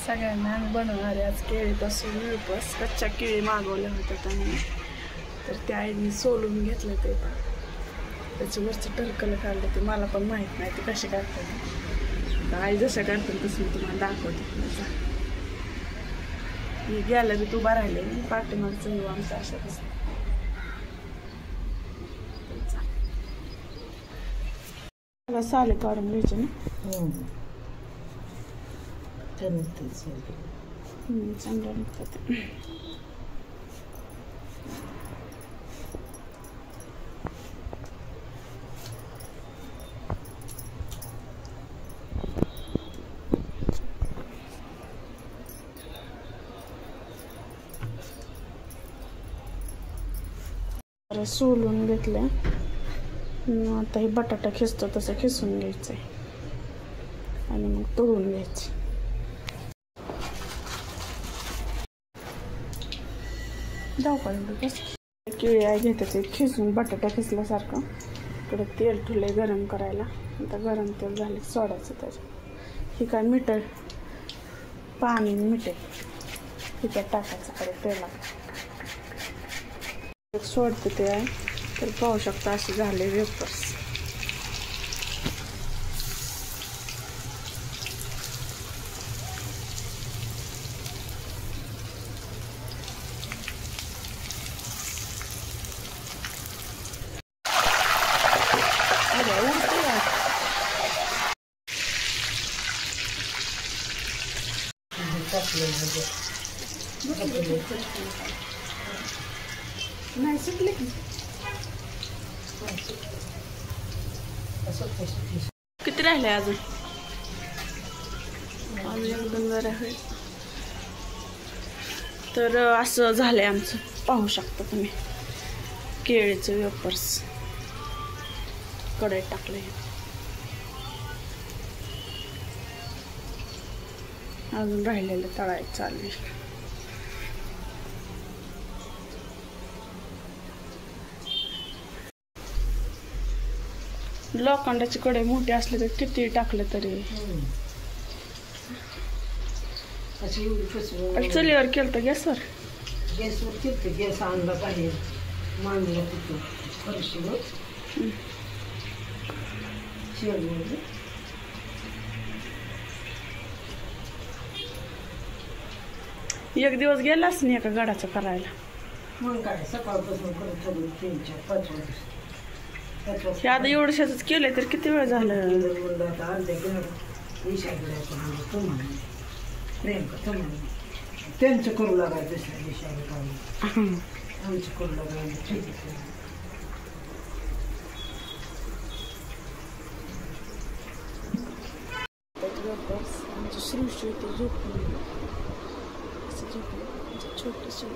सगळ्यांना आम्ही बनवणार आहे आज केळीपासून वेफर्स. कच्च्या केळी मागवल्या होत्या त्यांनी, तर त्या आईने सोलून घेतलं ते. त्याच्यावरचं टरकलं काढलं ते मला पण माहीत नाही ते कसे काढतात. आई जसं काढतात तसं मी तुम्हाला दाखवते. मी गॅलरीत उभा राहिले मी पाठीमागचं येऊ आमचं अशा तसं. साले काढून घ्यायचे ना. चांगलं निघतात. सोलून घेतलं. आता हे बटाटा खिसतो तसं खिसून घ्यायचंय आणि मग तळून घ्यायचे. जाऊ का केळी आहे घेते खिसून बटाटा खिसल्यासारखं. इकडे तेल ठेवलंय गरम करायला. आता गरम तेल झाले सोडायचं त्याच्यात. ही काय मिठं पाणी मिठे हिच्यात टाकायचं परत तेलात. सोडते ते आहे तर पाहू शकता असे झाले वेफर्स. नाही सुटले की किती राहिले अजून? एकदम जरा आहे. तर असं झालंय आमचं. पाहू शकता तुम्ही केळीचे वेफर्स कढईत टाकले. अजून राहिलेलं तळायचं चालू आहे. लोखंडाची कढई मोठी असली तर किती टाकलं तरी. चुलीवर केलं तर गॅसवर केलं तर गॅस आणला बाहेर मांडला तिथं फरशीवर एक दिवस गेलाच नाही एका गडाचं करायला. मग काय सकाळपासून करत 3-4-5 वाजता. हे आता एवढंच केलंय तर किती वेळ झालं. त्यांचं करू लागायचं दुसऱ्या दिवशी आमचं करू लागायचं. आमची सृष्टी होती झोपली. असं झोपली छोटीशी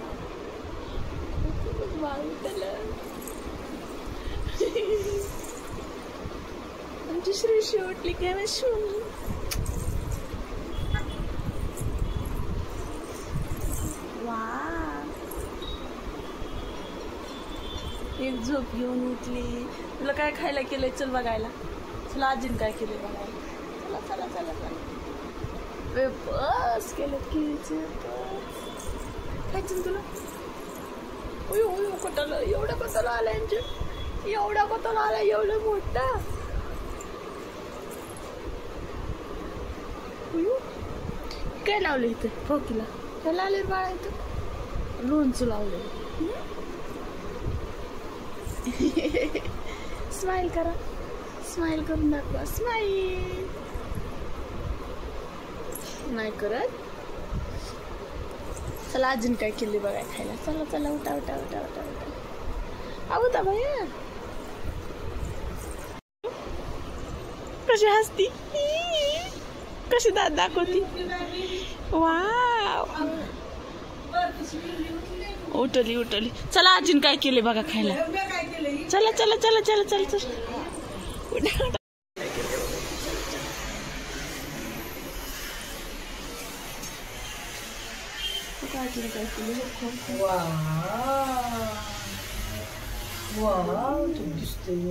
आमची सृष्टी उठली की आम्ही शून. एक झोप घेऊन उठली. तुला काय खायला केलंय चल बघायला. तुला आजीन काय केलंय बघायला. चला चला चला चला. बस केलं केळीचे खायचं तुला. कोटाला एवढा कोताला आलाय एवढा कोताला आलाय एवढं मोठा. काय लावलं इथं फोकीला. काय लावले बाळा इथं. लोणचं लावलंय. स्माइल करा. स्माइल करून दाखवा. स्माइल नाही करत. चला अजून काय केली बघाय खायला. चला चला उठा उठा उठा उठा उठा. आवता भैया कशी हसती. कशी दात दाखवती. वाव उठली उठली. चला अजून काय केले बघा खायला. चला चला चला चला चला चला उठा उठा. वाव दिसतंय.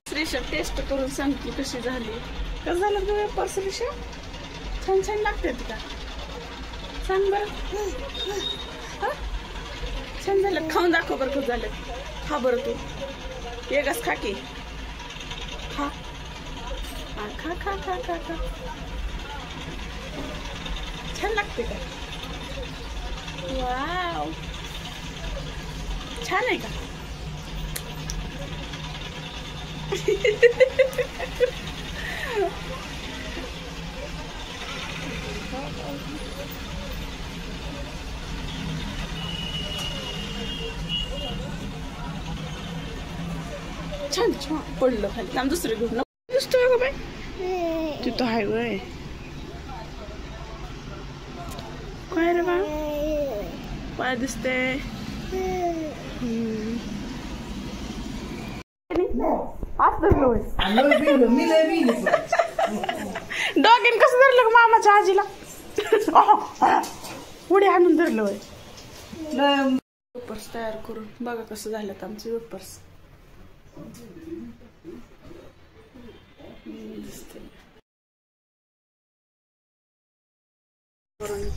श्रीषा टेस्ट करून सांगते कशी झाली. कसं झालं तुझं वेपर श्रीषा? छान छान लागते का? सांग बरं. छान झालं. खाऊन दाखव बरं कसं झालं. खा बरं तू एकच खा की. खा खा खा खा खा खा. छान लागते का? वाव छान आहे का? छान छान पडलं खाली. आम दुसरं घेऊन दिसतोय का बाई? तिथं आहे वय. काय रे बा पाय दिसते. डॉगीन कसं धरलं मामाच्या आजीला? उडी आणून धरलं वय. वेपर्स तयार करून बघा कसं झालं आमचे वेपर्स.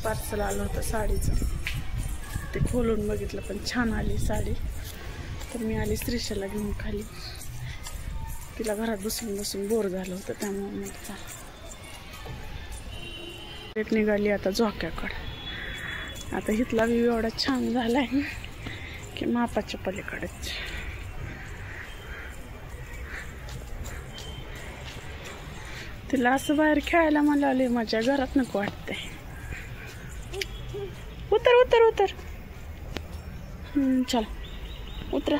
पार्सल आलं होतं साडीचं. ते खोलून बघितलं पण छान आली साडी. तर मी आली श्रीषाला घेऊन खाली. तिला घरात बसून बसून बोर झालं होतं त्यामुळे मी निघाली आता झोक्याकडे. आता इथला व्ह्यू एवढा छान झालाय की मापाच्या पलीकडेच. तिला असं बाहेर खेळायला मला आले माझ्या घरात नको वाटते. उतर उतर उतर. चल उतरा.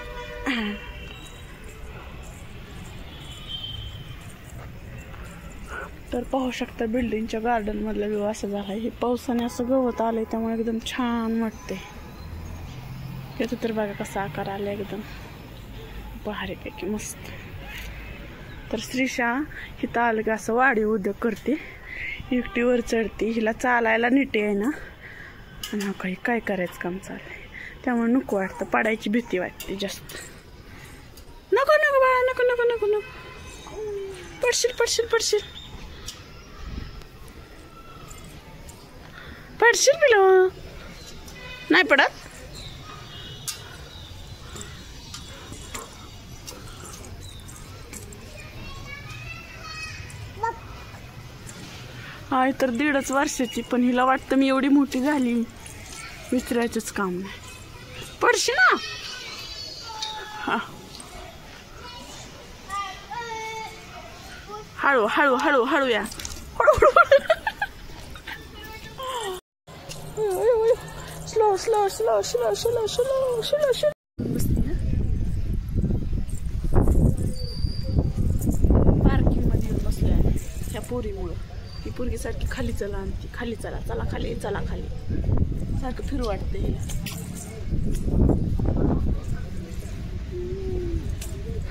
तर पाहू शकता बिल्डिंगच्या गार्डन मधला व्ह्यू असा झाला. हे पावसाने असं गवत आलंय त्यामुळे एकदम छान वाटते. याचा तर बघा कसा आकार आला एकदम भारी पैकी मस्त. तर श्रीषा हिथं आलं की असं वाढी उद्योग करते. एकटीवर चढते. हिला चालायला नीट आहे ना. आणि हा काही काय करायचं काम चाललंय त्यामुळे नको वाटतं. पडायची भीती वाटते जास्त. नको नको बाळा नको नको नको नको. पडशील पडशील पडशील पडशील पिलं. नाही पडत. हाय तर 1.5 वर्षाची पण हिला वाटतं मी एवढी मोठी झाली विचारायचंच काम नाही. पडशी ना. हा हळू हळू हळू हळू या. Slow slow slow slow slow slow slow slow. Parking मध्ये येऊन बसले आहे ह्या पोरीमुळं. ती पोरगी सारखी खाली चला आणती. खाली चला चला खाली चला खाली सारखं फिरू वाटते हिला.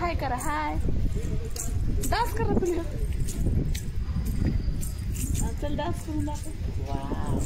हाय करा हाय. डान्स करा तुला. चल डान्स करून दाखव. वाव.